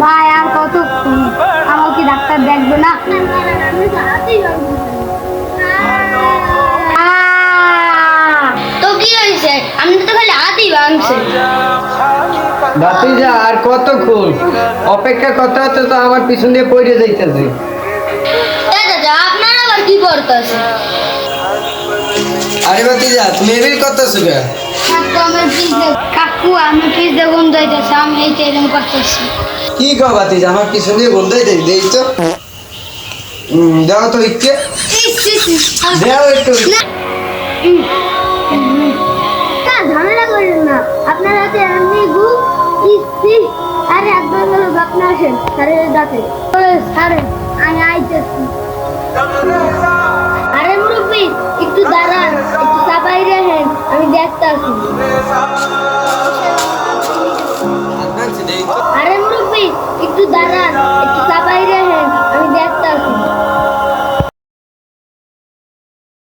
ভাই আর কতক্ষণ? আমার কি ডাক্তার দেখবে না? তো কি হয়েছে? আমি তো খালি হাতই ভাঙছে। ভাতিজা আর কতক্ষণ অপেক্ষা করতে হতে তো আমার পিছন দিয়ে পড়ে যাইতেছে। চাচা আপনার আবার কি করতেছে? আরে ভাতিজা তুমি এমনি করতেছো কে? কাকু আমার ফিস দিয়ে বন্ধ হইতেছে, আমি এই এরকম করতেছি। কি কো ভাতিজা আমার পিছন দিয়ে বন্ধ হয়ে দেই তো। দাও তো ইচ্ছে দাও একটু। ঝামেলা করেন না, আপনার হাতে এমনি গু। আরে একবার আপনি আসেন স্যারের ডাকে। স্যারে আমি আইতেছি। আরে মুরব্বী একটু দাঁড়ান, একটু চাপাই রাখেন, আমি দেখতে আসি। আরে মুরব্বী একটু দাঁড়ান, একটু